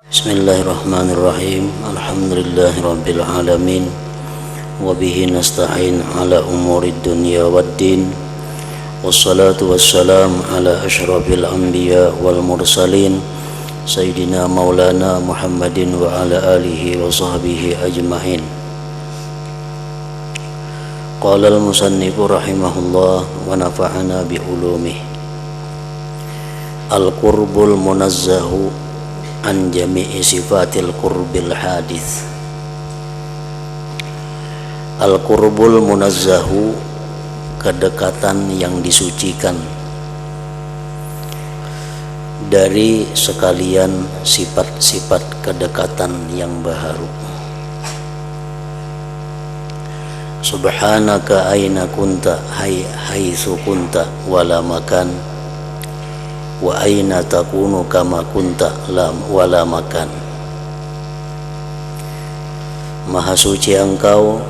Bismillahirrahmanirrahim. Alhamdulillahirabbil alamin. Wa bihi nasta'in ala umurid dunya waddin. Wassalatu wassalam ala asyrafil anbiya wal mursalin Sayyidina Maulana Muhammadin wa ala alihi wa sahbihi ajma'in. Qala al-musannifu rahimahullah wa nafa'ana bi ulumih. Al-qurbul munazzahu an jami'i sifatil qurbil hadith. Al-qurbul munazzahu, kedekatan yang disucikan dari sekalian sifat-sifat kedekatan yang baharu. Subhanaka aina kunta haitsu kunta wala makan wa aina takunu kama kunta wala makan. Maha suci Engkau,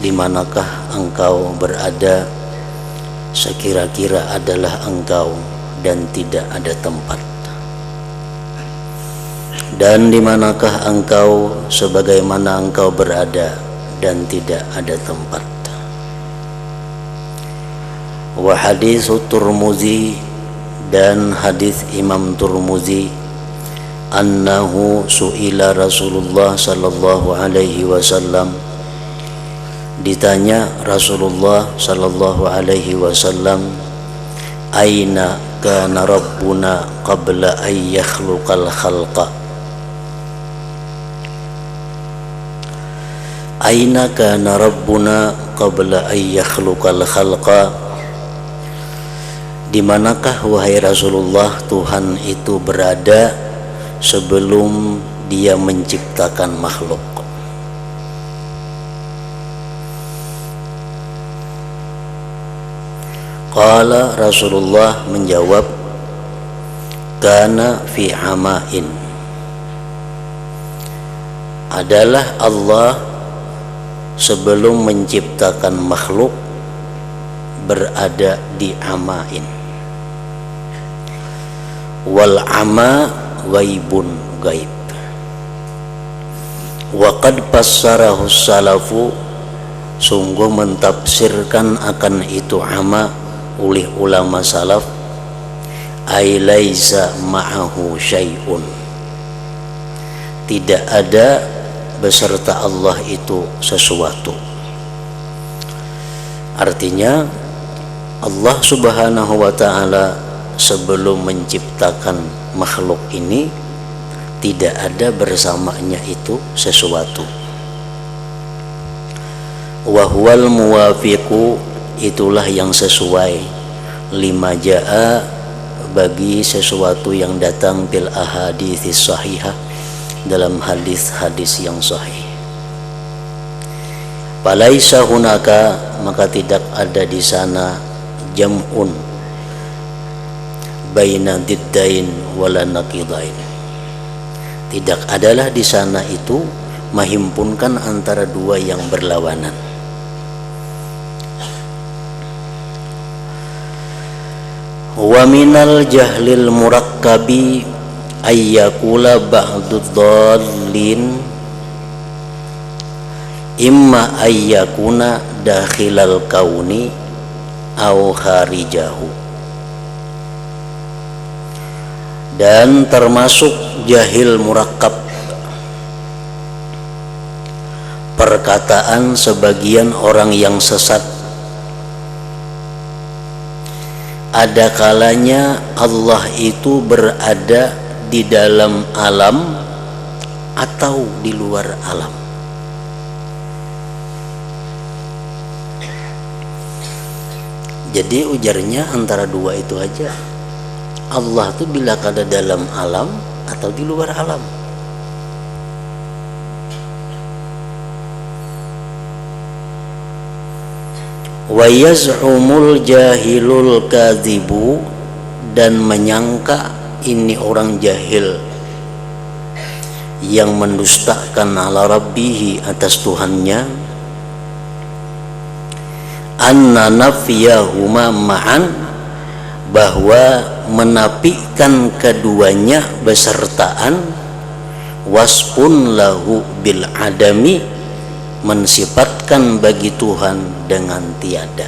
di manakah Engkau berada, sekira-kira adalah Engkau dan tidak ada tempat. Dan di manakah Engkau sebagaimana Engkau berada dan tidak ada tempat. Wa haditsu Turmuzi, dan hadis Imam Turmuzi, annahu su'ila Rasulullah sallallahu alaihi wasallam, ditanya Rasulullah sallallahu alaihi wasallam, aina kana rabbuna qabla an yakhluqal khalqa. Aina kana rabbuna qabla an yakhluqal khalqa. Di manakah wahai Rasulullah Tuhan itu berada sebelum Dia menciptakan makhluk? Qala, Rasulullah menjawab, kana fi amain. Adalah Allah sebelum menciptakan makhluk berada di amain. Wal ama ghaibun, gaib. Wa qad fassarahu salafu, sungguh mentafsirkan akan itu ama oleh ulama salaf, ay laisa ma'ahu syai'un, tidak ada beserta Allah itu sesuatu. Artinya Allah subhanahu wa ta'ala sebelum menciptakan makhluk ini tidak ada bersamanya itu sesuatu. Wa huwal muwafiqu, itulah yang sesuai, lima jaa, bagi sesuatu yang datang bil ahaditsis sahihah, dalam hadis-hadis yang sahih. Falaisa hunaka, maka tidak ada di sana jam'un baina diddain wala naqidain, tidak adalah di sana itu menghimpunkan antara dua yang berlawanan. Wa minal jahlil murakkabi ayyakula ba'du dhallin imma ayyakuna dakhilal kauni au kharijahu. Dan termasuk jahil murakkab, perkataan sebagian orang yang sesat, ada kalanya Allah itu berada di dalam alam atau di luar alam. Jadi ujarnya antara dua itu aja. Allah itu bila ada dalam alam atau di luar alam. Wa yaz'umul jahilul kadzibu, dan menyangka ini orang jahil yang mendustakan ala rabbihi, atas Tuhannya, anna nafyahuma ma'an, bahwa menafikan keduanya besertaan, wasfun lahu bil adami, mensifatkan bagi Tuhan dengan tiada.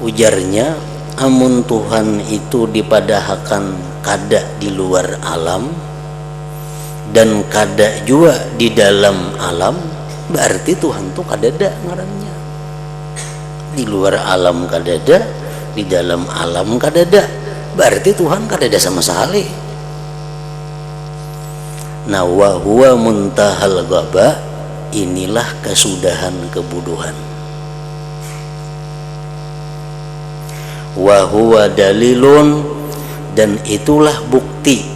Ujarnya, amun Tuhan itu dipadahakan kada di luar alam dan kada juga di dalam alam, berarti Tuhan itu kadada ngarannya. Di luar alam kadada, di dalam alam kadada, berarti Tuhan kadada sama sekali. Nah, wa huwa muntahal ghaba, inilah kesudahan kebodohan. Wa huwa dalilun, dan itulah bukti,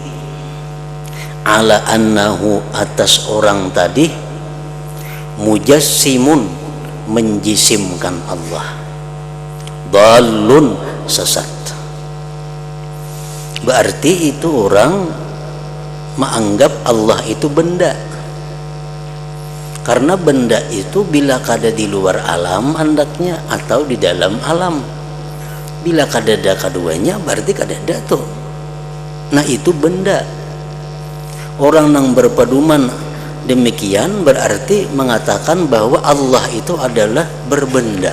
ala annahu, atas orang tadi, mujassimun, menjisimkan Allah, dalun, sesat. Berarti itu orang menganggap Allah itu benda, karena benda itu bila kada di luar alam andaknya atau di dalam alam. Bila kada ada keduanya berarti kada ada tuh. Nah, itu benda. Orang yang berpedoman demikian berarti mengatakan bahwa Allah itu adalah berbenda,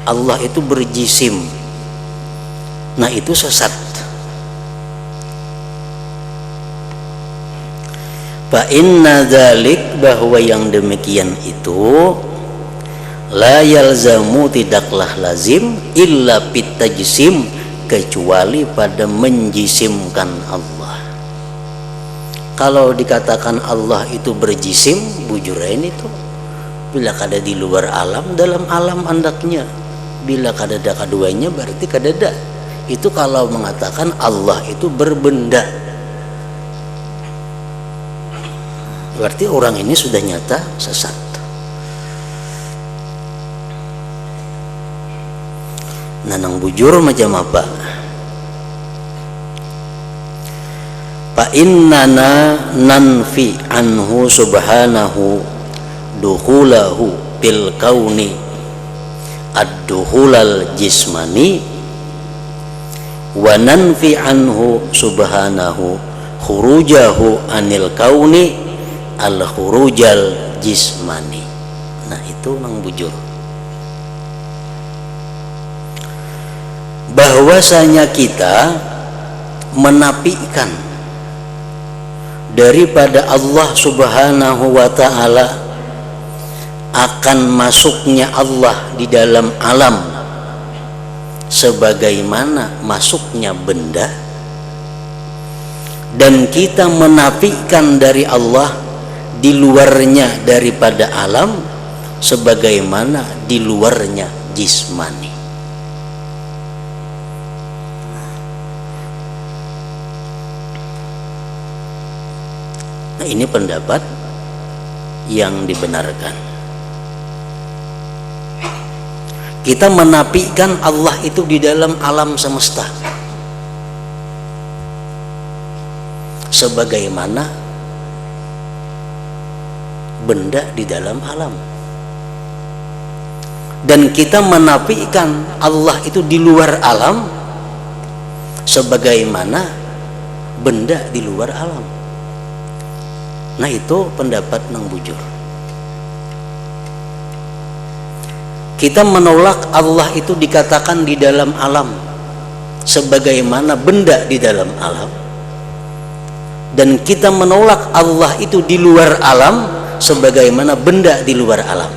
Allah itu berjisim. Nah, itu sesat. Fa inna dzalik, bahwa yang demikian itu, la yalzamu, tidaklah lazim, illa bitajsim, kecuali pada menjisimkan Allah. Kalau dikatakan Allah itu berjisim, bujurain itu bila kada di luar alam, dalam alam andaknya. Bila kada ada keduanya berarti kada ada. Itu kalau mengatakan Allah itu berbenda, berarti orang ini sudah nyata sesat. Nanang bujur macam apa? Fa innana nanfi anhu subhanahu dukhulahu bil kauni ad-dukhulal jismani, wa nanfi anhu subhanahu khurujahu anil kauni al-khurujal jismani. Nah, itu nang bujur. Bahwasanya kita menafikan daripada Allah subhanahu wa ta'ala akan masuknya Allah di dalam alam sebagaimana masuknya benda, dan kita menafikan dari Allah di luarnya daripada alam sebagaimana di luarnya jismani. Nah, ini pendapat yang dibenarkan. Kita menafikan Allah itu di dalam alam semesta sebagaimana benda di dalam alam, dan kita menafikan Allah itu di luar alam sebagaimana benda di luar alam. Nah, itu pendapat nang bujur. Kita menolak Allah itu dikatakan di dalam alam sebagaimana benda di dalam alam, dan kita menolak Allah itu di luar alam sebagaimana benda di luar alam.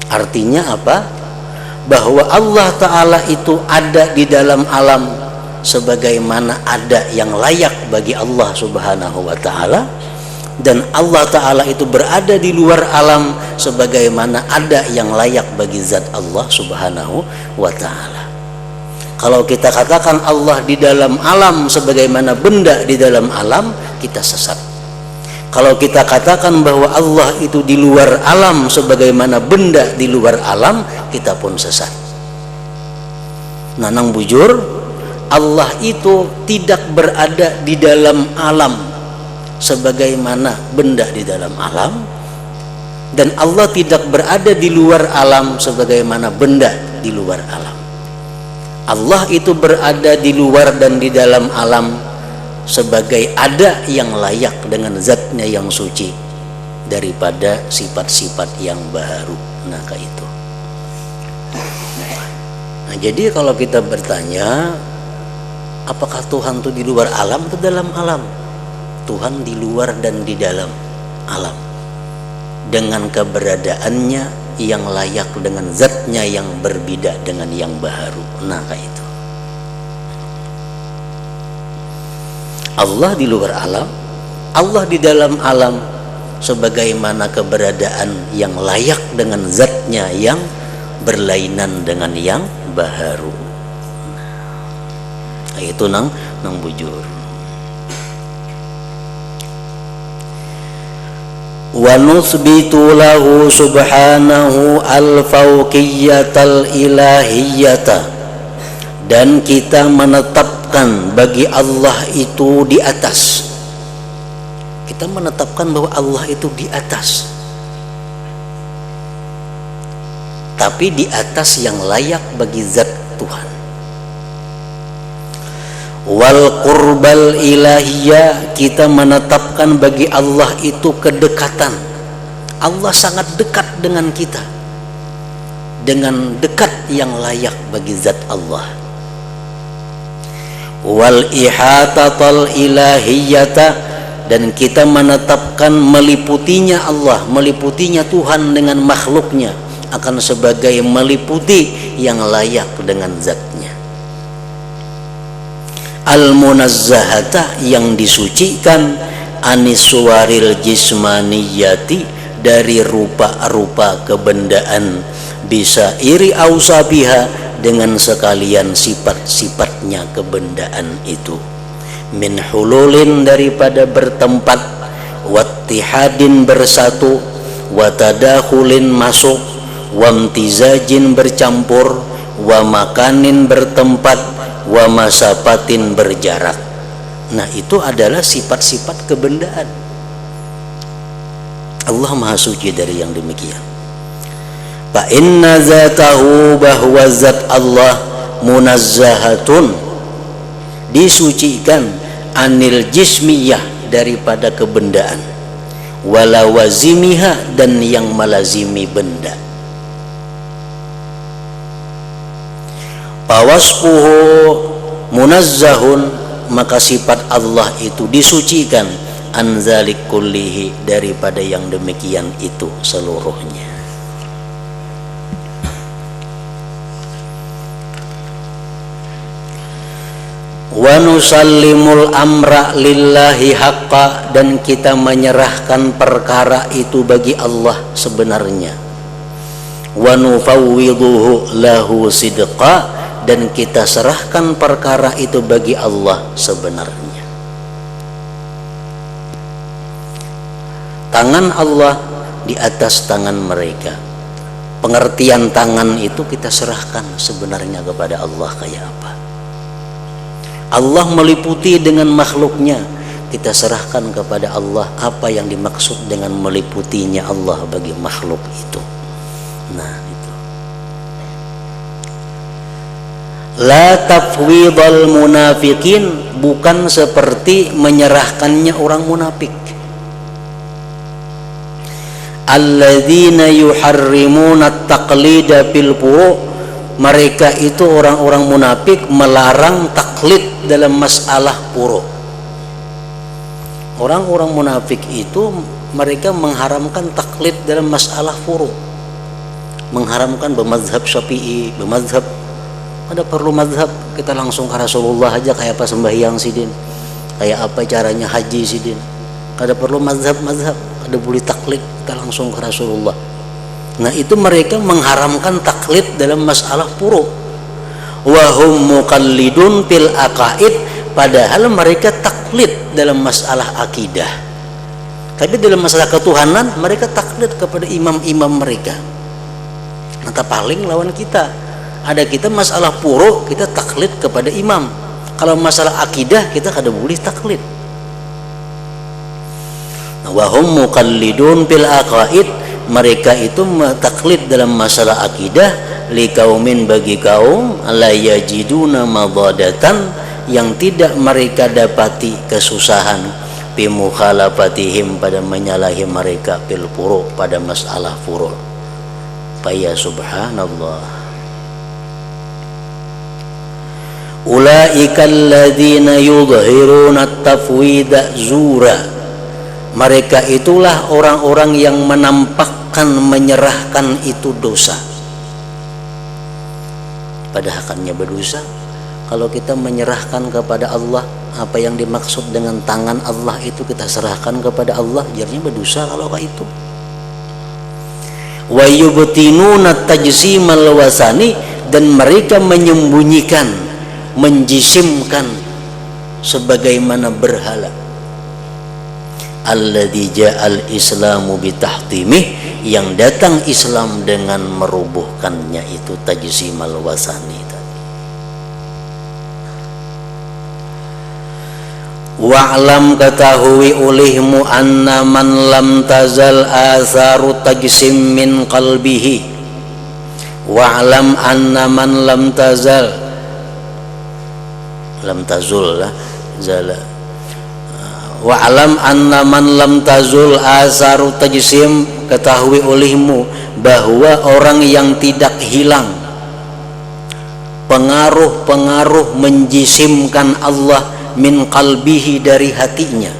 Artinya apa? Bahwa Allah Ta'ala itu ada di dalam alam sebagaimana ada yang layak bagi Allah Subhanahu wa Ta'ala, dan Allah Ta'ala itu berada di luar alam sebagaimana ada yang layak bagi zat Allah Subhanahu wa Ta'ala. Kalau kita katakan Allah di dalam alam sebagaimana benda di dalam alam, kita sesat. Kalau kita katakan bahwa Allah itu di luar alam sebagaimana benda di luar alam, kita pun sesat. Nanang bujur, Allah itu tidak berada di dalam alam sebagaimana benda di dalam alam, dan Allah tidak berada di luar alam sebagaimana benda di luar alam. Allah itu berada di luar dan di dalam alam sebagai ada yang layak dengan zatnya yang suci daripada sifat-sifat yang baru. Nah, kayak itu. Nah, jadi kalau kita bertanya apakah Tuhan itu di luar alam atau dalam alam? Tuhan di luar dan di dalam alam dengan keberadaannya yang layak dengan zatnya yang berbeda dengan yang baru. Nah, kayak itu. Allah di luar alam, Allah di dalam alam sebagaimana keberadaan yang layak dengan zatnya yang berlainan dengan yang baru. Nah, itu nang bujur. Wa nuthbitu lahu subhanahu al-fawqiyatal ilahiyyata, dan kita menetapkan bagi Allah itu di atas. Kita menetapkan bahwa Allah itu di atas, tapi di atas yang layak bagi zat Tuhan. Wal qurbal ilahiyah, kita menetapkan bagi Allah itu kedekatan. Allah sangat dekat dengan kita dengan dekat yang layak bagi zat Allah. Wal ihatatal ilahiyata, dan kita menetapkan meliputinya Allah, meliputinya Tuhan dengan makhluknya akan sebagai meliputi yang layak dengan zatnya. Al-munazzahata, yang disucikan, aniswaril jismaniyati, dari rupa-rupa kebendaan, bisa iri ausabiha, dengan sekalian sifat-sifatnya kebendaan itu. Min hululin, daripada bertempat, wattihadin bersatu, watadakhulin masuk, wamtizajin bercampur, wa makanin bertempat, wa masafatin berjarak. Nah, itu adalah sifat-sifat kebendaan. Allah Maha Suci dari yang demikian. Fa inna zatahu, bahwa zat Allah munazzahatun, disucikan, anil jismiyah, daripada kebendaan, wala wazimiha, dan yang melazimi benda. Pawasfuhu munazzahun, maka sifat Allah itu disucikan, anzalik kullihi, daripada yang demikian itu seluruhnya. Wa nusallimul amra lillahi haqqa, dan kita menyerahkan perkara itu bagi Allah sebenarnya. Wa nufawwiduhu lahu sidqa, dan kita serahkan perkara itu bagi Allah sebenarnya. Tangan Allah di atas tangan mereka. Pengertian tangan itu kita serahkan sebenarnya kepada Allah kayak apa. Allah meliputi dengan makhluknya, kita serahkan kepada Allah apa yang dimaksud dengan meliputinya Allah bagi makhluk itu. Nah, itu. La tafwidal munafikin, bukan seperti menyerahkannya orang munafik. Alladzina yuharrimuna at-taqlida fil furu', mereka itu orang-orang munafik melarang taklid dalam masalah furu'. Orang-orang munafik itu mereka mengharamkan taklid dalam masalah furu', mengharamkan bermazhab Syafi'i, bermazhab. Ada perlu mazhab, kita langsung ke Rasulullah aja, kayak apa sembahyang sidin, kayak apa caranya haji sidin. Kada perlu mazhab-mazhab, kada boleh taklid, kita langsung ke Rasulullah. Nah, itu mereka mengharamkan taklid dalam masalah furu'. Wa hum muqallidun fil aqaid, padahal mereka taklid dalam masalah akidah. Tapi dalam masalah ketuhanan mereka taklid kepada imam-imam mereka. Nah, paling lawan kita. Ada kita masalah furu', kita taklid kepada imam. Kalau masalah akidah kita kada boleh taklid. wa hum muqallidun fil aqaid, mereka itu taklid dalam masalah akidah, liqaumin bagi kaum la yajiduna madadatan, yang tidak mereka dapati kesusahan, bi mukhalafatihim pada menyalahi mereka fil furu, pada masalah furu. Ya subhanallah. Ulaika alladzina yudhhiruna at-tafwida zura, mereka itulah orang-orang yang menampakkan menyerahkan itu dosa, padahal akannya berdosa. Kalau kita menyerahkan kepada Allah, apa yang dimaksud dengan tangan Allah itu kita serahkan kepada Allah, jadinya berdosa kalau kayak itu. Wa yubtinuna tajsimal wasani, dan mereka menyembunyikan, menjisimkan sebagaimana berhala. Alladzi ja'al islamu bitahtimih, yang datang Islam dengan merubuhkannya itu tajsimal wasani tadi. Wa'lam, ketahui olehmu, anna man lam tazal atharu tajsim min qalbihi. Wa'lam anna man lam tazal, lam tazul lah zala. Wa'lam anna man lam tazul asaru tajsim, ketahui olehmu bahwa orang yang tidak hilang pengaruh-pengaruh menjisimkan Allah min qalbihi, dari hatinya.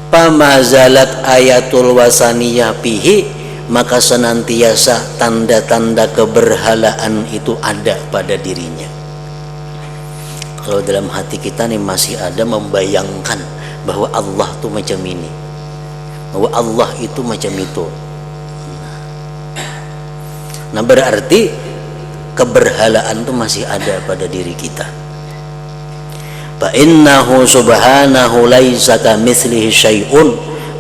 Pamazalat ayatul wasaniyah fihi, maka senantiasa tanda-tanda keberhalaan itu ada pada dirinya. Kalau dalam hati kita nih masih ada membayangkan bahwa Allah tuh macam ini, bahwa Allah itu macam itu, nah berarti keberhalaan tuh masih ada pada diri kita. Fa innahu subhanahu laisa kamitslihi syai'un,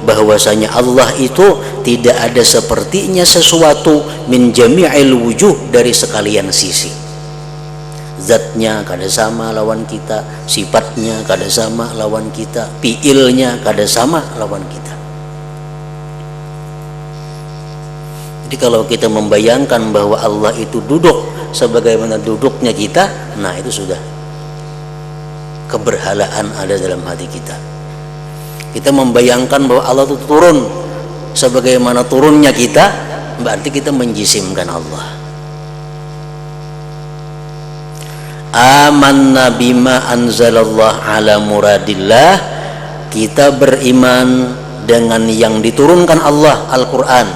bahwasanya Allah itu tidak ada sepertinya sesuatu, min jami'il wujuh, dari sekalian sisi. Zatnya kada sama lawan kita, sifatnya kada sama lawan kita, fiilnya kada sama lawan kita. Jadi kalau kita membayangkan bahwa Allah itu duduk sebagaimana duduknya kita, nah itu sudah keberhalaan ada dalam hati kita. Kita membayangkan bahwa Allah itu turun sebagaimana turunnya kita, berarti kita menjisimkan Allah. Amanna bima anzalallah ala muradillah, kita beriman dengan yang diturunkan Allah, Al-Quran,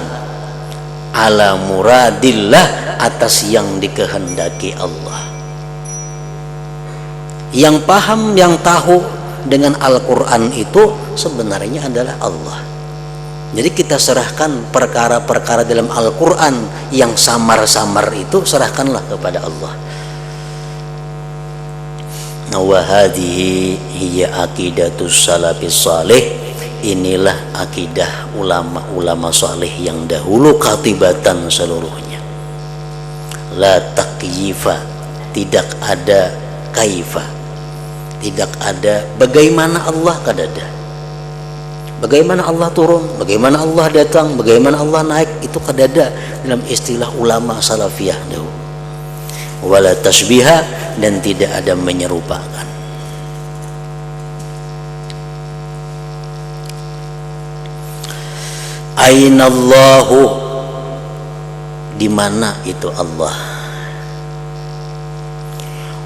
ala muradillah, atas yang dikehendaki Allah. Yang paham, yang tahu dengan Al-Quran itu sebenarnya adalah Allah. Jadi kita serahkan perkara-perkara dalam Al-Quran yang samar-samar itu, serahkanlah kepada Allah. Wa hadhihi hiya aqidatus salafis salih, inilah akidah ulama-ulama saleh yang dahulu katibatan seluruhnya. La taqyifa, tidak ada kaifa, tidak ada bagaimana Allah, kada ada. Bagaimana Allah turun, bagaimana Allah datang, bagaimana Allah naik, itu kada ada dalam istilah ulama salafiyah dahulu. Wala tasbiha, dan tidak ada menyerupakan. Ainallahu, di mana itu Allah.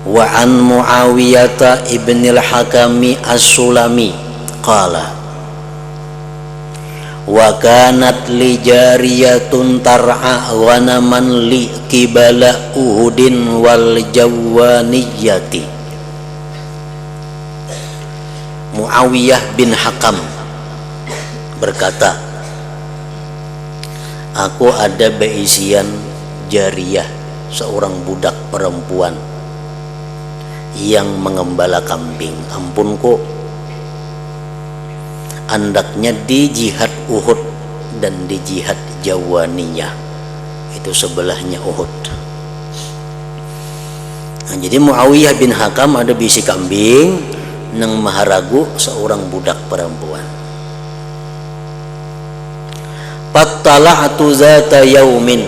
Wa an Muawiyah ibnil Hakami as-Sulami qala, wa kanat li jariyatun tar'a ghanaman li qibala Uhudin wal Jawaniyati. Muawiyah bin Hakam berkata, aku ada beisian jariyah, seorang budak perempuan yang mengembala kambing. Ampunku, andaknya di jihad Uhud dan di jihad Jawaniyah, itu sebelahnya Uhud. Nah, jadi Muawiyah bin Hakam ada bisi kambing, nang maharagu seorang budak perempuan. Fattala'tu zata yaumin,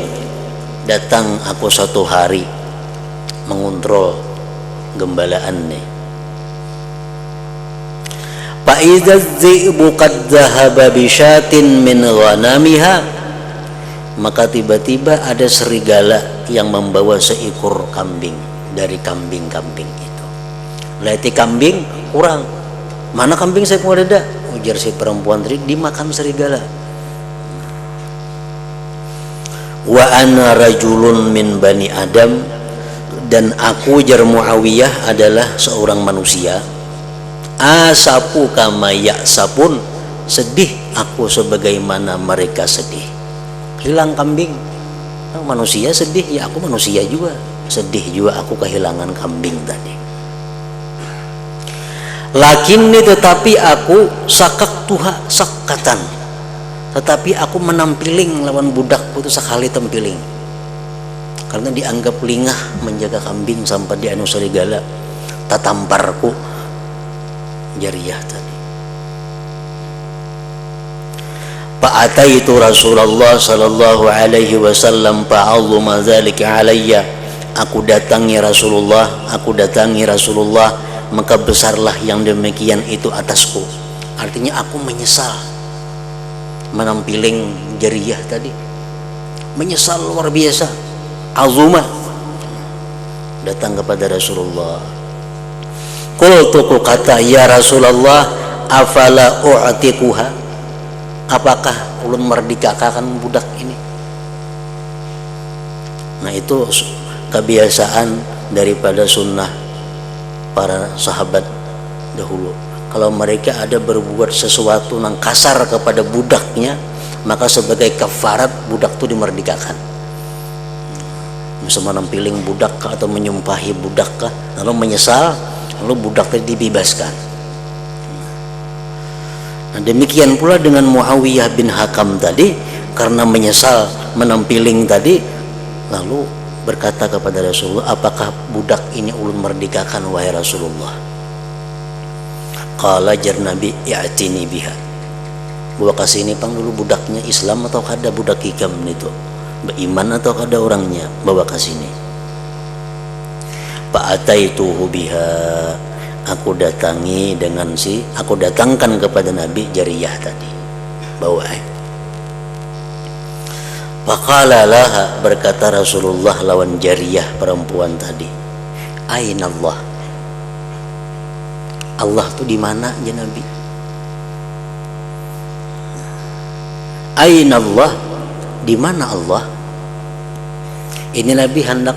datang aku satu hari mengontrol gembalaan nih. Fa idza dzi'bu qad dhahaba bi syatin min ghanamiha, maka tiba-tiba ada serigala yang membawa seekor kambing dari kambing-kambing itu. Lihat kambing kurang, mana kambing saya mau ada? Ujar si perempuan tadi, dimakan serigala. Wa ana rajulun min bani Adam, dan aku jar Muawiyah adalah seorang manusia. Asapu kama ya'sapun, sedih aku sebagaimana mereka sedih. Hilang kambing, manusia sedih, ya aku manusia juga sedih juga aku kehilangan kambing tadi. Lakinni, tetapi aku sakak tuha sakatan, tetapi aku menampiling lawan budakku itu sekali tempiling, karena dianggap lingah menjaga kambing sampai di anu serigala tatamparku Jariyah tadi. Fa'ataitu Rasulullah sallallahu alaihi wasallam fa'azuma dzalika alayya, aku datangi Rasulullah, maka besarlah yang demikian itu atasku. Artinya aku menyesal menampiling Jariyah tadi, menyesal luar biasa. Azuma, datang kepada Rasulullah. Qultu, kata, ya Rasulullah, afala u'tikuha, apakah ulun merdekakan budak ini? Nah, itu kebiasaan daripada sunnah para sahabat dahulu. Kalau mereka ada berbuat sesuatu yang kasar kepada budaknya, maka sebagai kafarat budak itu dimerdekakan. Misalnya nampiling budak atau menyumpahi budak, lalu menyesal, lalu budak tadi dibebaskan. Nah, demikian pula dengan Muawiyah bin Hakam tadi, karena menyesal menampiling tadi, lalu berkata kepada Rasulullah, apakah budak ini ulun merdekakan wahai Rasulullah? Qala, jar Nabi, i'tini biha, bawa kasih ini pang dulu budaknya, Islam atau kada budak hikam itu, beriman atau kada orangnya, bawa kasih ini. Fa'ataituhu biha, aku datangkan kepada Nabi Jariyah tadi, bawa. Faqala laha, berkata Rasulullah lawan Jariyah perempuan tadi, aina Allah, Allah tuh di mana ya Nabi? Aina Allah, di mana Allah? Ini Nabi hendak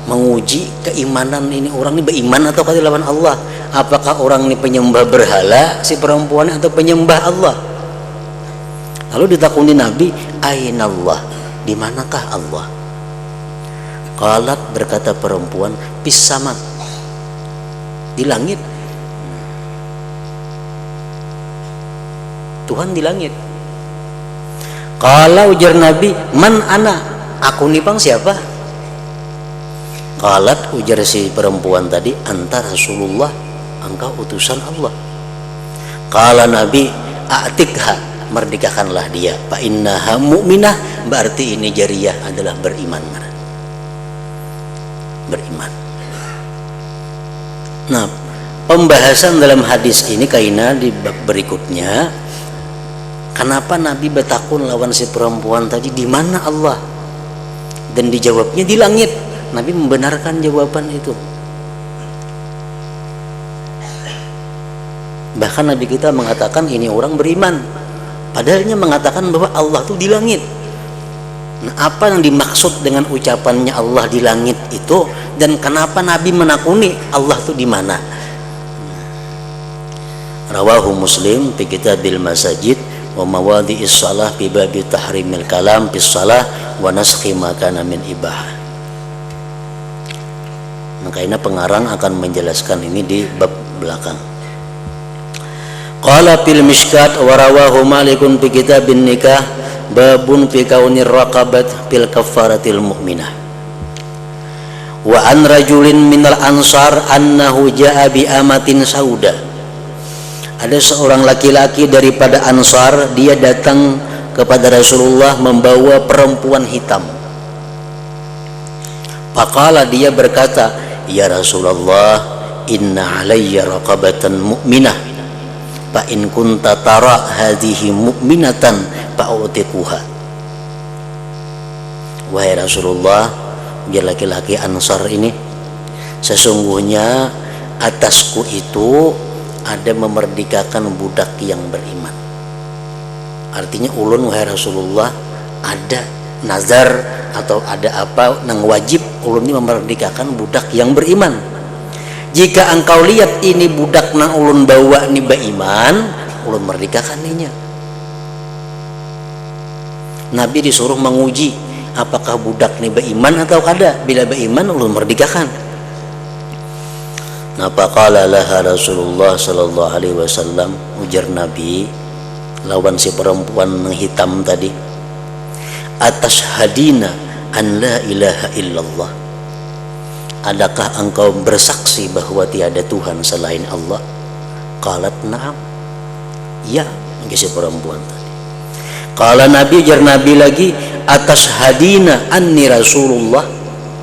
menguji keimanan ini, orang ini beriman atau kada lawan Allah. Apakah orang ini penyembah berhala si perempuan atau penyembah Allah? Lalu ditakuni Nabi, aina Allah, di manakah Allah? Qalat, berkata perempuan, fis sama, di langit. Tuhan di langit. Qala, ujar Nabi, man ana, aku nih pang siapa? Qalat, ujar si perempuan tadi, anta Rasulullah, engkau utusan Allah. Qala Nabi, a'tikha, merdekakanlah dia, fa innaha mu'minah, berarti ini Jariyah adalah beriman. Nah, pembahasan dalam hadis ini kaina di bab berikutnya, kenapa Nabi bertakun lawan si perempuan tadi, di mana Allah? Dan dijawabnya di langit. Nabi membenarkan jawaban itu. Bahkan Nabi kita mengatakan ini orang beriman, padahalnya mengatakan bahwa Allah itu di langit. Nah, apa yang dimaksud dengan ucapannya Allah di langit itu, dan kenapa Nabi menakuni Allah itu di mana? Rawahu Muslim fi kitabil masajid wa mawadhi'is shalah fi bab tahrimil kalam fis shalah wa naskhi ma kana min ibah. Maka ini pengarang akan menjelaskan ini di bab belakang. Qala fil mishkat wa rawahu Malikun fi kitabin nikah babun fi kaunir raqabat fil kafaratil mu'minah. Wa an rajulin minal ansar annahu ja'a bi amatin sauda. Ada seorang laki-laki daripada Ansar, dia datang kepada Rasulullah membawa perempuan hitam. Faqala, dia berkata, ya Rasulullah, inna alayya raqabatan mu'minah, fa in kunta tara hadhihi mu'minatan fa'utiquha. Wahai Rasulullah, dia laki-laki Ansar ini, sesungguhnya atasku itu ada memerdekakan budak yang beriman. Artinya ulun wahai Rasulullah ada nazar atau ada apa nang wajib ulun ini memerdekakan budak yang beriman. Jika engkau lihat ini budak nang ulun bawa ini beriman, ulun merdekakan ninya. Nabi disuruh menguji apakah budak ini beriman atau kada. Bila beriman ulun merdekakan. Napa qala laha Rasulullah sallallahu alaihi wasallam, ujar Nabi lawan si perempuan yang hitam tadi, atashhadina an la ilaha illallah, adakah engkau bersaksi bahwa tiada Tuhan selain Allah? Qalat na'am, ya, si perempuan tadi. Qala Nabi, ujar Nabi lagi, atashhadina anni Rasulullah,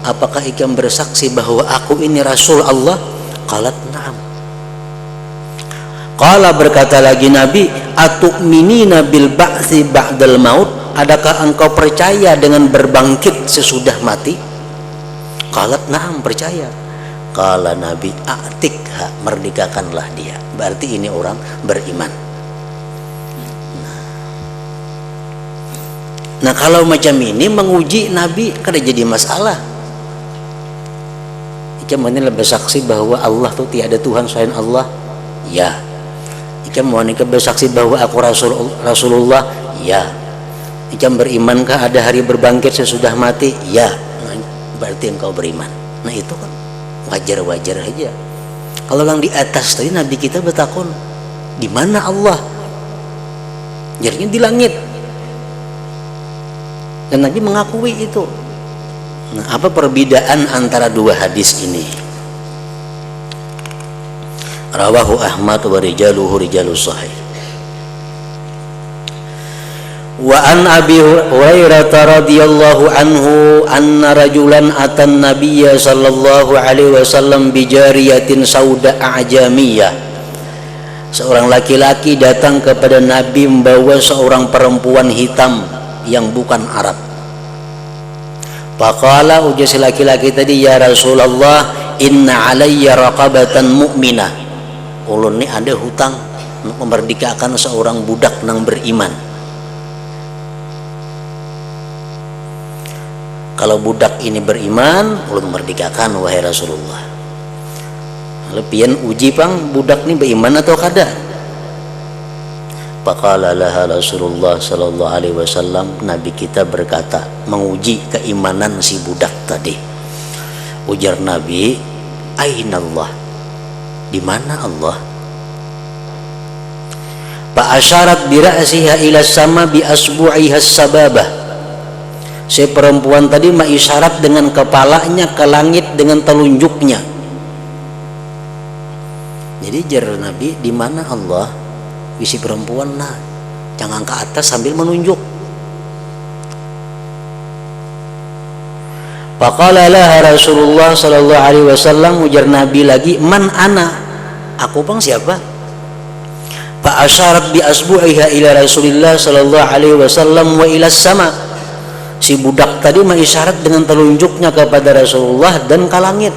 apakah ikam bersaksi bahwa aku ini Rasul Allah? Qalat na'am. Qala, berkata lagi Nabi, atu'minina bil ba'thi ba'dal maut, adakah engkau percaya dengan berbangkit sesudah mati? Qalat na'am, percaya. Qala Nabi, a'tikha, merdekakanlah dia. Berarti ini orang beriman. Nah kalau macam ini menguji Nabi kada jadi masalah. Ikam mana bersaksi bahwa Allah tu tiada Tuhan selain Allah? Ya. Ikam mana bersaksi bahwa aku Rasulullah? Ya. Ikam berimankah ada hari berbangkit sesudah mati? Ya. Nah, berarti engkau beriman. Nah itu kan wajar-wajar aja. Kalau yang di atas tadi Nabi kita bertakon, di mana Allah? Jadinya di langit. Dan Nabi mengakui itu. Nah, apa perbedaan antara dua hadis ini? Rawahu Ahmad wa rijaluhu rijalus sahih. Wa an Abi Hurairah radhiyallahu anhu anna rajulan atan nabiyya sallallahu alaihi wasallam bi jariyatin sauda a'jamiyah. Seorang laki-laki datang kepada Nabi membawa seorang perempuan hitam yang bukan Arab. Faqala, ujar si laki-laki tadi, ya Rasulullah, inna alayya raqabatan mu'minah, ulun ni ada hutang untuk memerdekakan seorang budak nang beriman. Kalau budak ini beriman, ulun merdekakan wahai Rasulullah. Lepian uji pang budak ni beriman atau kada? Faqala laha Rasulullah sallallahu alaihi wasallam, Nabi kita berkata menguji keimanan si budak tadi. Ujar Nabi, ainallah, di mana Allah? Fa asyarat bi ra'siha ila sama bi asbu'iha sababah. Si perempuan tadi mengisyarat dengan kepalanya ke langit dengan telunjuknya. Jadi jar Nabi, di mana Allah? Isi perempuan, nah jangan ke atas sambil menunjuk. Faqala laha Rasulullah sallallahu alaihi wasallam, ujar Nabi lagi, man ana, aku pang siapa? Fa asyarat bi asbu'iha ila Rasulillah sallallahu alaihi wasallam wa ila sama. Si budak tadi mengisyarat dengan telunjuknya kepada Rasulullah dan ke langit.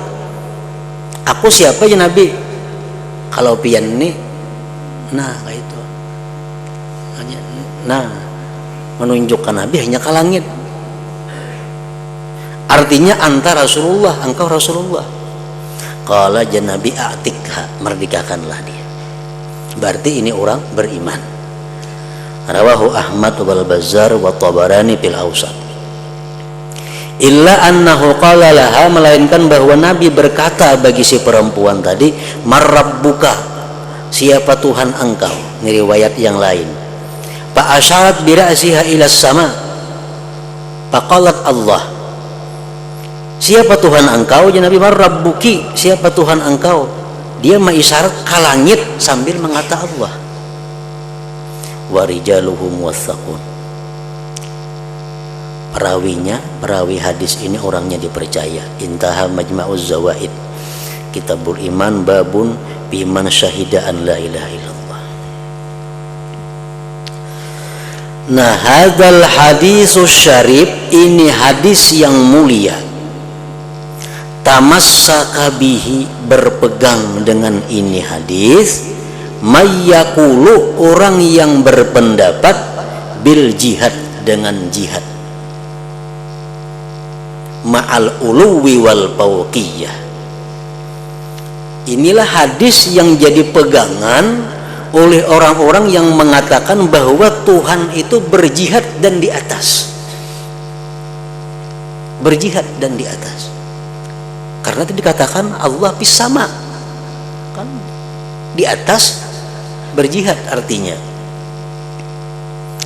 Aku siapa ya Nabi? Kalau pian ini, nah kayak itu. Nah, menunjukkan Nabi hanya ke langit. Artinya anta Rasulullah, engkau Rasulullah. Qala Nabi, a'tikha, merdekakanlah dia. Berarti ini orang beriman. Rawahu Ahmad wal Bazzar wa Tabarani fil Awsat. Illa annahu qala laha, melainkan bahwa Nabi berkata bagi si perempuan tadi, marrabbuka, siapa Tuhan engkau? Ini riwayat yang lain. Fa asyarat bi ra'siha ila sama. Faqalat Allah. Siapa Tuhan engkau? Ya Nabi, mar rabbuki, siapa Tuhan engkau? Dia mengisyarat ke langit sambil mengata Allah. Warijaluhum wathaqun. Perawi hadis ini orangnya dipercaya. Intaha Majma'uz Zawaid, Kitabul Iman, babun biman syahida an la ilaha illallah. Nah, hadzal hadisus syarif, ini hadis yang mulia. Tamassaka bihi, berpegang dengan ini hadis, mayyakulu, orang yang berpendapat bil jihad, dengan jihad, ma'al uluwi wal fawqiyah. Inilah hadis yang jadi pegangan oleh orang-orang yang mengatakan bahwa Tuhan itu berjihad dan di atas, berjihad dan di atas. Karena itu dikatakan Allah fis sama, kan di atas berjihad. Artinya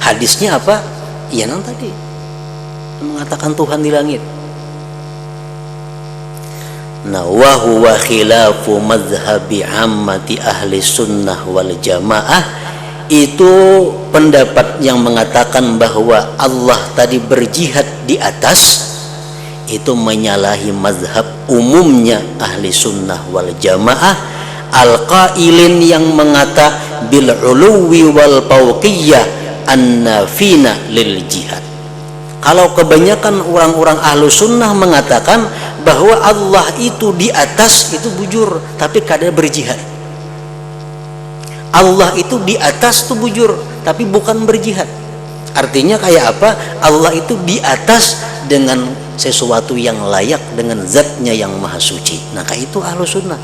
hadisnya apa? Iya, yang tadi mengatakan Tuhan di langit. Nah, wa huwa khilafu madhhabi ammati ahli sunnah wal jamaah. Itu pendapat yang mengatakan bahwa Allah tadi berjihad di atas, itu menyalahi mazhab umumnya ahli sunnah wal jamaah al-qailin, yang mengata bil uluwi wal fawqiyah annafina lil jihad. Kalau kebanyakan orang-orang ahlu sunnah mengatakan bahwa Allah itu di atas, itu bujur, tapi kadang berjihad. Allah itu di atas itu bujur, tapi bukan berjihad. Artinya kayak apa? Allah itu di atas dengan sesuatu yang layak, dengan zatnya yang maha suci. Nah, kayak itu ahlu sunnah.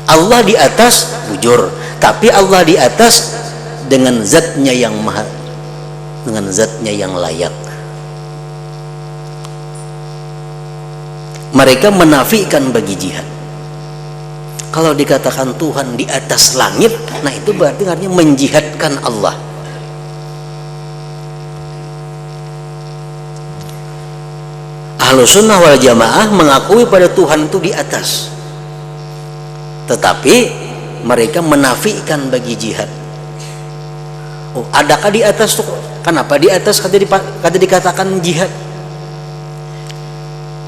Allah di atas bujur, tapi Allah di atas dengan zatnya yang maha, dengan zatnya yang layak. Mereka menafikan bagi jihad. Kalau dikatakan Tuhan di atas langit, nah itu berarti artinya menjihadkan Allah. Ahlus sunnah wal jamaah mengakui pada Tuhan itu di atas, tetapi mereka menafikan bagi jihad. Oh, adakah di atas tuh? Kenapa di atas kata dikatakan jihad?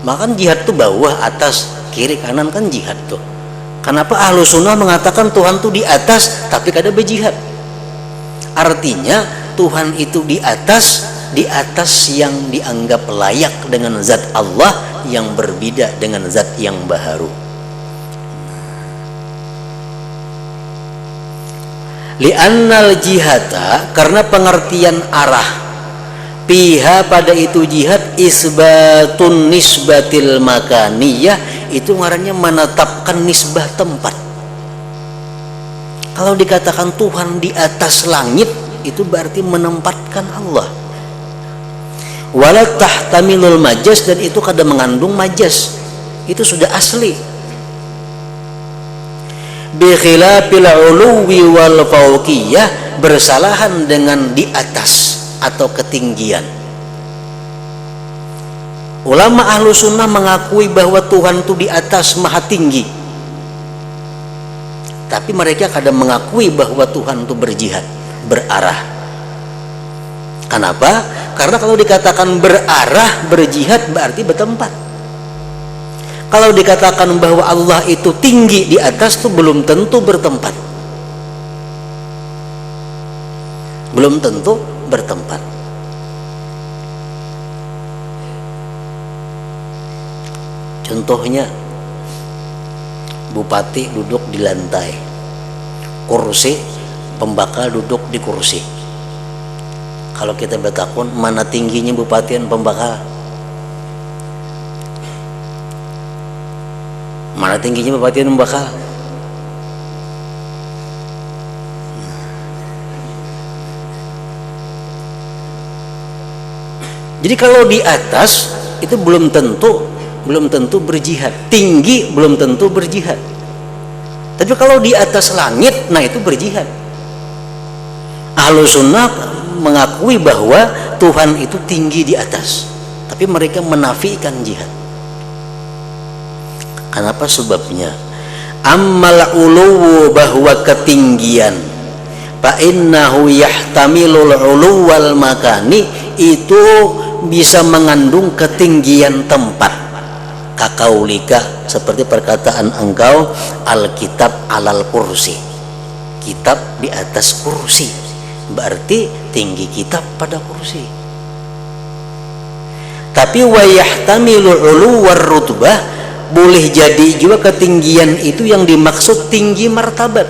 Bahkan jihad tuh bawah, atas, kiri, kanan, kan jihad tuh. Kenapa ahlu sunnah mengatakan Tuhan tuh di atas tapi kada berjihad? Artinya Tuhan itu di atas yang dianggap layak dengan zat Allah, yang berbeda dengan zat yang baharu. Li'annal jihata, karena pengertian arah piha pada itu jihad, isbatun nisbatil makaniyah, itu ngarannya menetapkan nisbah tempat. Kalau dikatakan Tuhan di atas langit, itu berarti menempatkan Allah. Wala tahtamilul majas, dan itu kada mengandung majas, itu sudah asli. Bi khilafil uluwi wal fawqiyah, bersalahan dengan di atas atau ketinggian. Ulama ahlu sunnah mengakui bahwa Tuhan itu di atas maha tinggi, tapi mereka kadang mengakui bahwa Tuhan itu berjihad, berarah. Kenapa? Karena kalau dikatakan berarah, berjihad, berarti bertempat. Kalau dikatakan bahwa Allah itu tinggi di atas, itu belum tentu bertempat, belum tentu bertempat. Contohnya, bupati duduk di lantai, kursi pembakal duduk di kursi. Kalau kita bertakun, mana tingginya bupati dan pembakal? Mana tingginya bupati dan pembakal? Jadi kalau di atas itu belum tentu berjihad, tinggi belum tentu berjihad. Tapi kalau di atas langit, nah itu berjihad. Ahlu sunnah mengakui bahwa Tuhan itu tinggi di atas, tapi mereka menafikan jihad. Kenapa sebabnya? Ammal uluwu, bahwa ketinggian, fa innahu yahtamilul uluwal makani, itu bisa mengandung ketinggian tempat. Kakaulika, seperti perkataan engkau, alkitab alal kursi, kitab di atas kursi, berarti tinggi kitab pada kursi. Tapi wa yahtamilu uluwar rutbah, boleh jadi juga ketinggian itu yang dimaksud tinggi martabat.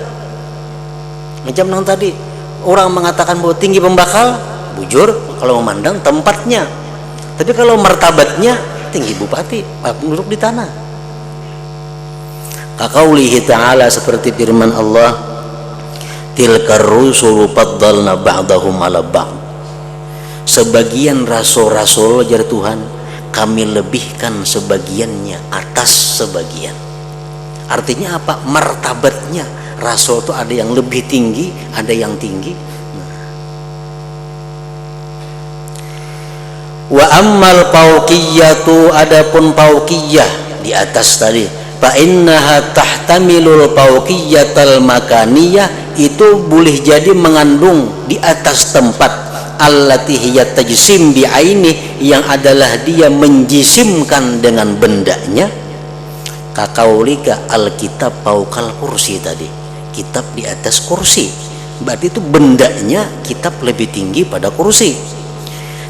Macam yang tadi orang mengatakan bahwa tinggi pembakal, bujur kalau memandang tempatnya, tapi kalau martabatnya tinggi bupati, penduduk di tanah. Kaqaulihi ta'ala, seperti firman Allah, tilkar rusulu faddalna ba'dahum ala ba'd, sebagian rasul-rasul jar Tuhan kami lebihkan sebagiannya atas sebagian. Artinya apa? Martabatnya rasul itu ada yang lebih tinggi, ada yang tinggi. Wa ammal fauqiyatu, adapun fauqiyah di atas tadi, fa innaha tahtamilul fauqiyatal makaniyah, itu boleh jadi mengandung di atas tempat, allati hiya tajsim bi aini, yang adalah dia menjisimkan dengan bendanya. Kakaulika alkitab fauqal kursi, tadi kitab di atas kursi, berarti itu bendanya kitab lebih tinggi pada kursi.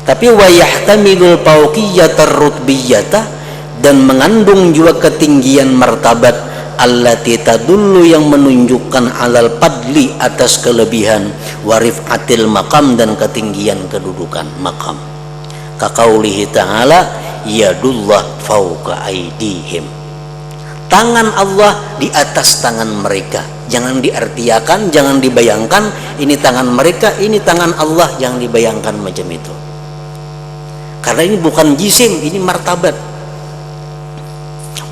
Tapi wa yahtamilul fauqiyatar rutbiyata, dan mengandung juga ketinggian martabat, allati tadullu, yang menunjukkan alal padli, atas kelebihan, warifatil maqam, dan ketinggian kedudukan maqam. Kaqaulihi ta'ala, yadullah fauqa aidihim, tangan Allah di atas tangan mereka. Jangan diartiakan, jangan dibayangkan ini tangan mereka, ini tangan Allah, jangan dibayangkan macam itu. Karena ini bukan jisim, ini martabat.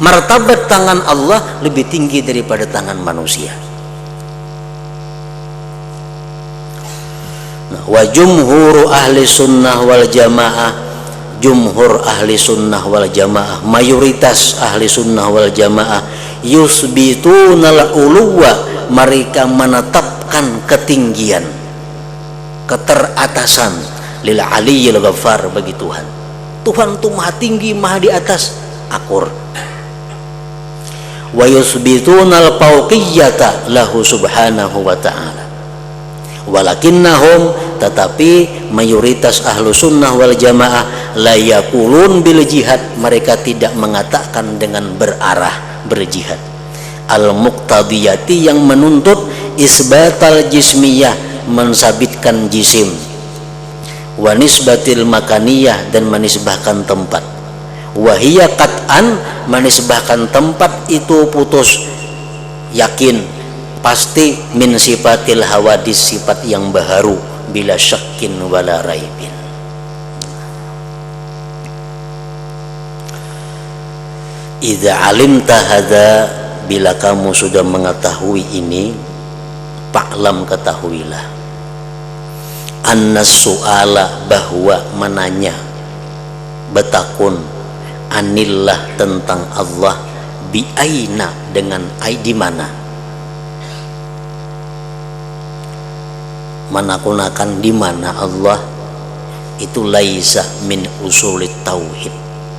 Martabat tangan Allah lebih tinggi daripada tangan manusia. Nah, wa jumhur ahli sunnah wal jamaah, jumhur ahli sunnah wal jamaah, mayoritas ahli sunnah wal jamaah, yusbitunal uluwa, mereka menetapkan ketinggian, keteratasan, lil aliyil ghaffar, bagi Tuhan. Tuhan itu maha tinggi, maha di atas, akur. Wa yusbitunal fauqiyata lahu subhanahu wa ta'ala, walakinnahum, tetapi mayoritas ahlu sunnah wal jamaah, la yaqulun bil jihad, mereka tidak mengatakan dengan berarah berjihad, al muqtadiyati, yang menuntut isbatal jismiyah, mensabitkan jisim, wa nisbatil makaniyah, dan menisbahkan tempat, wahiyya qat'an, menisbahkan tempat itu putus, yakin, pasti, min sifatil hawadis, sifat yang baharu, bila syakkin wala raibin. Idza alimta hadza, bila kamu sudah mengetahui ini, fa'lam, ketahuilah, annas su'ala, bahwa menanya, betakun, anillah, tentang Allah, bi aina, dengan di mana, menakunakan di mana Allah, itu laisa min usulit tauhid,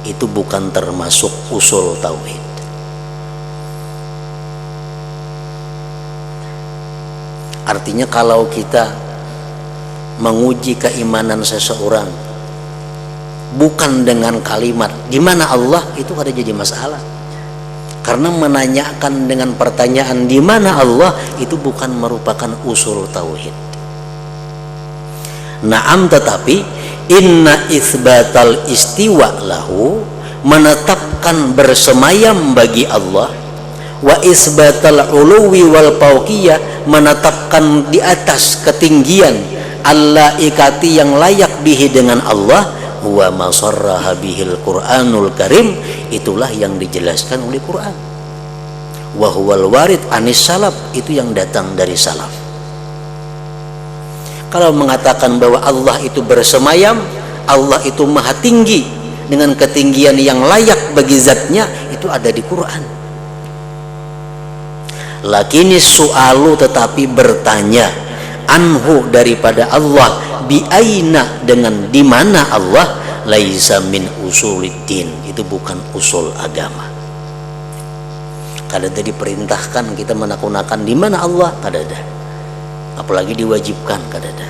itu bukan termasuk usul tauhid. Artinya kalau kita menguji keimanan seseorang bukan dengan kalimat di mana Allah, itu ada jadi masalah. Karena menanyakan dengan pertanyaan di mana Allah, itu bukan merupakan usul tauhid. Naam, tetapi inna isbatal istiwa lahu, menetapkan bersemayam bagi Allah, wa isbatal uluwi wal fauqiyah, menetapkan di atas ketinggian, al-laikati, yang layak bihi, dengan Allah, huwa masarraha bihil Qur'anul Karim, itulah yang dijelaskan oleh Quran, wa huwal warid anis salaf, itu yang datang dari salaf. Kalau mengatakan bahwa Allah itu bersemayam, Allah itu maha tinggi dengan ketinggian yang layak bagi zatnya, itu ada di Quran. lakini su'alu tetapi bertanya, anhu daripada Allah, bi aina dengan di mana Allah, laisa min usuliddin, itu bukan usul agama. Kada ada diperintahkan kita menakunakan di mana Allah, kada ada. Apalagi diwajibkan, kada ada.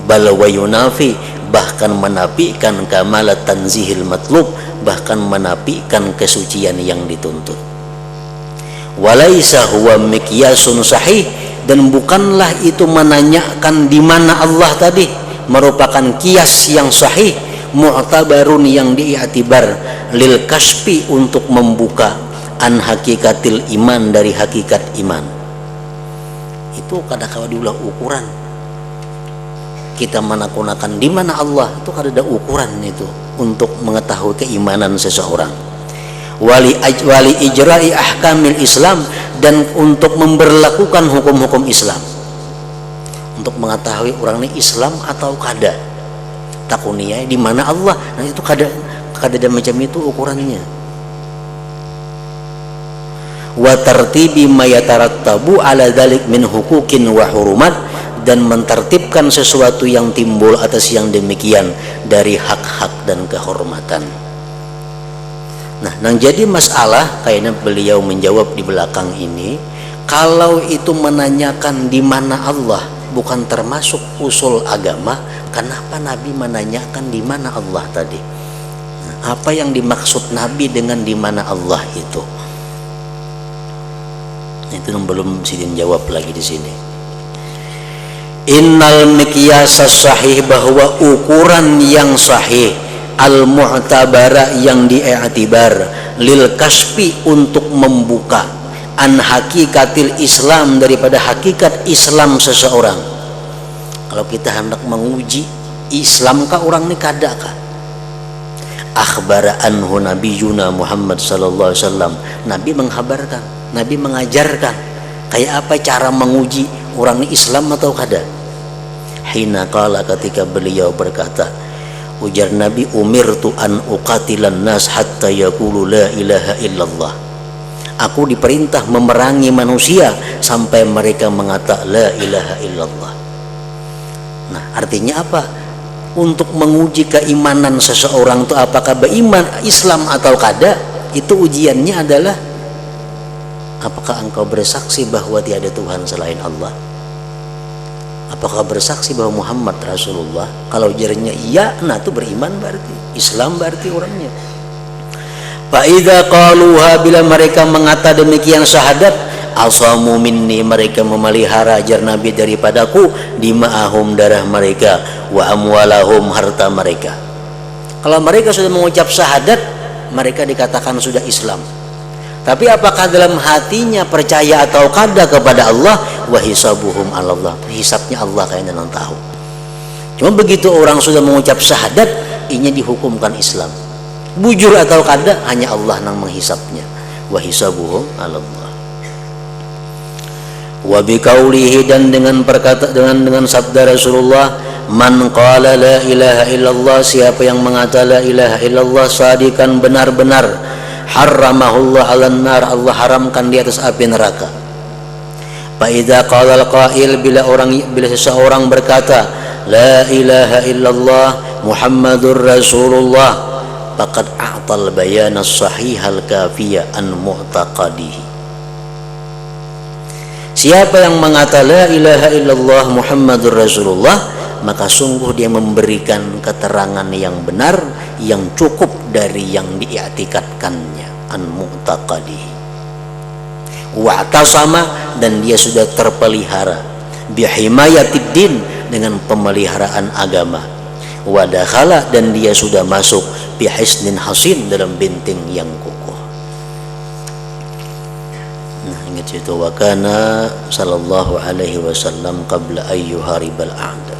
Bal wa yunafi, bahkan menafikan kamal tanzihil matlub, bahkan menafikan kesucian yang dituntut. Walaisa huwa miqyasun sahih, dan bukanlah itu menanyakan di mana Allah tadi merupakan kias yang sahih, mu'tabarun yang diiktibar, lil kasfi untuk membuka, an hakikatil iman dari hakikat iman. Itu kadang-kadang diulah ukuran kita menakunakan di mana Allah, itu ada ukuran itu untuk mengetahui keimanan seseorang. Wali ijra'i ahkamil Islam, dan untuk memberlakukan hukum-hukum Islam, untuk mengetahui orang ini Islam atau kada, takuniyah di mana Allah. Nah itu kada macam itu ukurannya. Wa tartibi ma yatarattabu ala dzalik min huquqin wa hurumat, dan mentertibkan sesuatu yang timbul atas yang demikian dari hak-hak dan kehormatan. Nah, yang jadi masalah kayaknya beliau menjawab di belakang ini, kalau itu menanyakan di mana Allah bukan termasuk usul agama, kenapa Nabi menanyakan di mana Allah tadi? Nah, apa yang dimaksud Nabi dengan di mana Allah itu? Itu yang belum sidin jawab lagi di sini. Innal miqyas sahih, bahwa ukuran yang sahih, al-mu'tabara yang diiktibar, lil kasfi untuk membuka, an hakikatil Islam daripada hakikat Islam seseorang. Kalau kita hendak menguji Islamkah orang ini kadakah? Akhbara anhu nabiyuna Muhammad sallallahu alaihi wasallam, Nabi menghabarkan, Nabi mengajarkan kayak apa cara menguji orang ini Islam atau kada. Hina qala, ketika beliau berkata, ujar Nabi, umirtu an uqatilan nas hatta yaqulu la ilaha illallah, aku diperintah memerangi manusia sampai mereka mengatakan la ilaha illallah. Nah artinya apa? Untuk menguji keimanan seseorang itu apakah beriman Islam atau kada, itu ujiannya adalah apakah engkau bersaksi bahwa tiada Tuhan selain Allah, apakah bersaksi bahwa Muhammad Rasulullah. Kalau jarnya iya, nah itu beriman, berarti Islam, berarti orangnya. Fa idza qaluha, bila mereka mengata demikian syahadat, asamu minni, mereka memelihara ajar Nabi daripadaku, dima'ahum, darah mereka, wa amwalahum, harta mereka. Kalau mereka sudah mengucap syahadat, mereka dikatakan sudah Islam. Tapi apakah dalam hatinya percaya atau kada kepada Allah, wa hisabuhum 'ala Allah, hisabnya Allah kayaknya yang tahu. Cuma begitu orang sudah mengucap syahadat, ini dihukumkan Islam. Bujur atau kada, hanya Allah yang menghisapnya. Wa hisabuhum 'ala Allah. Wa biqaulihi, dan dengan dengan sabda Rasulullah, man qala la ilaha illallah, siapa yang mengatakan la ilaha illallah sadikan, benar-benar, harramahullah 'alan nar, Allah haramkan di atas api neraka. Fa idza qala al-qail, bila seseorang berkata la ilaha illallah Muhammadur Rasulullah, faqad a'tal bayana sahihal kafiyah an mu'taqadihi. Siapa yang mengatakan la ilaha illallah Muhammadur Rasulullah, maka sungguh dia memberikan keterangan yang benar, yang cukup dari yang diiktikadkannya, an mu'taqadihi. Wa'tasama, dan dia sudah terpelihara, bihimayatid din, dengan pemeliharaan agama. Wadakhala, dan dia sudah masuk, bihisnin hasin, dalam benteng yang kokoh. Nah ingat itu, wa kana sallallahu alaihi wasallam qabla ayyuharibal a'da,